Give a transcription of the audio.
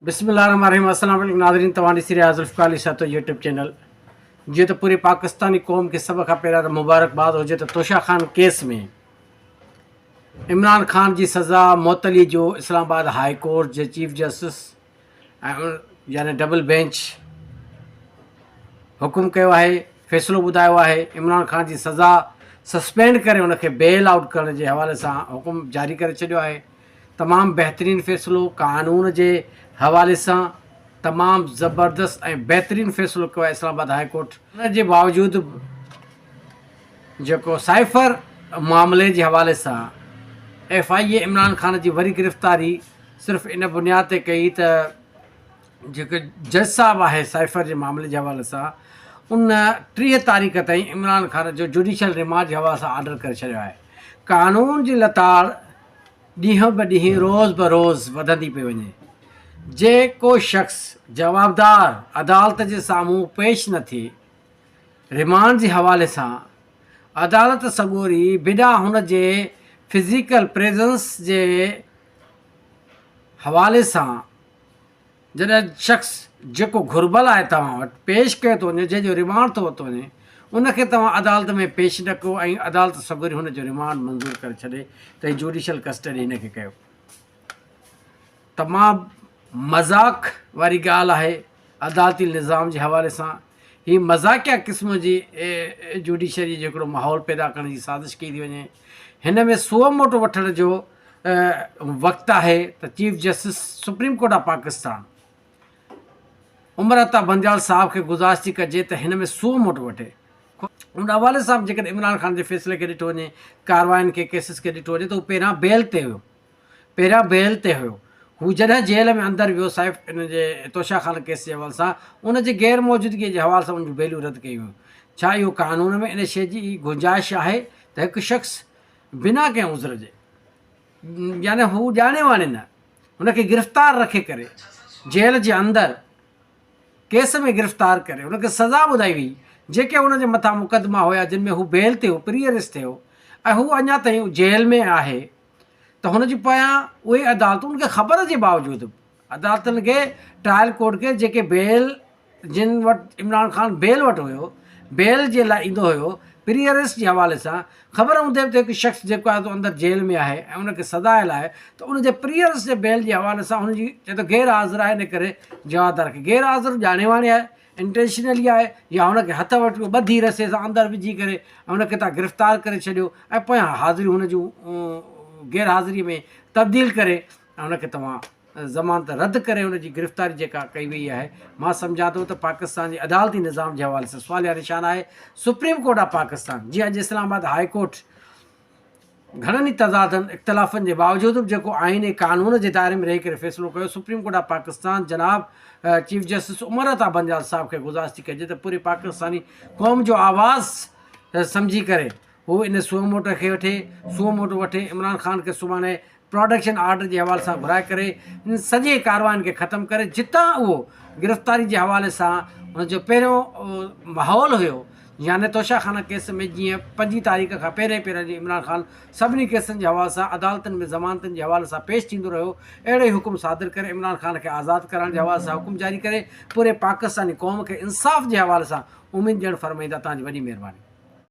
बिस्मिल्लाहिर्रहमानिर्रहीम। अस्सलाम वालेकुम नाज़रीन, तव्हां ॾिसी रहिया ज़ुल्फ़िकार अली सातो यूट्यूब चैनल। जीअं त पूरी पाकिस्तानी क़ौम खे सभ खां पहिरियां त मुबारकबाद हुजे त तोशा ख़ान केस में इमरान ख़ान जी सज़ा मुअतली जो इस्लामाबाद हाई कोर्ट जे चीफ जस्टिस यानी डबल बेंच हुकुम कयो आहे, फ़ैसिलो ॿुधायो आहे। इमरान ख़ान जी सज़ा सस्पेंड करे उनखे बेल आउट करण जे हवाले सां हुकुम जारी करे छॾियो आहे। तमामु बहितरीनु फ़ैसिलो, क़ानून जे हवाले सां तमामु ज़बरदस्त ऐं बहितरीनु फ़ैसिलो कयो आहे इस्लामाबाद हाई कोर्ट। उन जे बावजूदि जेको साइफ़र मामले जे हवाले सां FIA इमरान ख़ान जी वरी गिरफ़्तारी सिर्फ़ु इन बुनियाद ते कई त जेको जज साहिबु आहे साइफ़र जे मामले जे हवाले सां उन 30 तारीख़ ताईं इमरान ख़ान जो जुडिशल रिमांड जे हवाले सां ऑर्डर करे छॾियो आहे। क़ानून जी लताड़ ॾींहुं ब ॾींहुं रोज़ ब रोज़ वधंदी पई वञे। जेको शख़्स जवाबदार अदालत जे साम्हूं पेश न थिए रिमांड जे हवाले सां, अदालत सॻोरी बिना हुन जे फिज़िकल प्रेज़ेंस जे हवाले सां जॾहिं शख़्स जेको घुर्बल आहे तव्हां वटि पेश कयो थो वञे, जंहिंजो रिमांड थो वरितो वञे, उनखे तव्हां अदालत में पेश न कयो ऐं अदालत सॻोरी हुनजो रिमांड मंज़ूरु करे छॾे त हीअ जुडिशल कस्टडी हिनखे कयो। तमामु मज़ाक़ वारी ॻाल्हि आहे अदालती निज़ाम जे हवाले सां। हीअ मज़ाक़िया क़िस्म जी जुडिशरी जो हिकिड़ो माहौल पैदा करण जी साज़िश कई थी वञे। हिन में सुओ मोटो वठण जो वक़्तु आहे त chief justice supreme court of Pakistan Umar Ata Bandial साहब खे गुज़ारिश थी कजे त हिन में सुओ मोटो वठे। उन हवाले सां जेकॾहिं इमरान ख़ान जे फ़ैसिले खे ॾिठो वञे, कार्रवाइनि खे, केसिस खे ॾिठो वञे त हू पहिरियां बेल ते हुयो। हू जॾहिं जेल में अंदरि वियो साहिब इन जे तोशा ख़ान केस जे हवाले सां, उनजी गैर मौजूदगीअ जे हवाले सां उनजूं बेलियूं रद्द कयूं वियूं। छा इहो क़ानून में इन शइ जी गुंजाइश आहे त हिकु शख़्स बिना कंहिं उज़र जे, यानी हू ॼाणे वाणे न, हुनखे गिरफ़्तार रखे करे जेल जे अंदरि केस में गिरफ़्तार करे हुनखे सज़ा ॿुधाई हुई, जेके हुनजे मथां मुक़दमा हुया जिन में हू बेल ते हो, प्री अरेस्ट थियो ऐं हू अञा ताईं जेल में आहे, त हुनजी पोयां उहे अदालतूं उनखे ख़बर जे बावजूदि अदालतुनि खे, ट्रायल कोर्ट खे, जेके बेल जिन वटि इमरान ख़ान बेल वटि हुयो, बेल जे लाइ ईंदो हुयो प्री अरेस्ट जे हवाले सां, ख़बर हूंदे बि त हिकु शख़्स जेको आहे अंदरि जेल में आहे ऐं उनखे सज़ा आयल आहे, त उनजे प्री अरेस्ट जे बेल जे हवाले सां हुनजी चए थो गैर हाज़िर आहे, इन करे जवाबदार खे गैर हाज़िर ॼाणे वाणे आहे, इंटेंशनली आहे, या हुनखे हथ वटि ॿधी रसे सां अंदरि विझी करे ऐं हुनखे तव्हां गिरफ़्तार करे छॾियो ऐं पोयां हाज़िरियूं हुन जूं गैर हाज़िरी में तब्दील करे ऐं हुनखे तव्हां ज़मानत रद्द करे हुनजी गिरफ़्तारी जेका कई वई आहे। मां सम्झां थो त पाकिस्तान जे अदालती निज़ाम जे हवाले सां सवालिया निशान आहे सुप्रीम कोर्ट ऑफ पाकिस्तान। जीअं अॼु इस्लामाबाद हाई कोर्ट घणनि ई तज़ादनि इख़्तिलाफ़नि जे बावजूदि बि जेको आइन ऐं क़ानून जे दायरे में रही करे फ़ैसिलो कयो, सुप्रीम कोर्ट ऑफ पाकिस्तान जनाब चीफ जस्टिस उमर अता बंजाल साहब खे गुज़ारिश थी कजे त पूरी पाकिस्तानी क़ौम जो आवाज़ सम्झी करे हू इन सुओ मोटो वठे इमरान ख़ान खे सुभाणे प्रोडक्शन आर्डर जे हवाले सां घुराए करे इन सॼे कारवाइनि खे ख़तमु करे, जितां उहो गिरफ़्तारी जे हवाले सां हुनजो पहिरियों माहौल हुयो, यानी तोशा ख़ान केस में जीअं 5 तारीख़ खां पहिरियों जी इमरान ख़ान सभिनी केसनि जे हवाले सां अदालतुनि में ज़मानतुनि जे हवाले सां पेश थींदो रहियो, अहिड़ो ई हुकुम सादिर करे इमरान ख़ान खे आज़ादु करण जे हवाले सां हुकुम जारी करे पूरे पाकिस्तानी क़ौम खे इंसाफ़ जे हवाले सां उमेदु ॾियणु फ़रमाईंदा। तव्हांजी वॾी महिरबानी।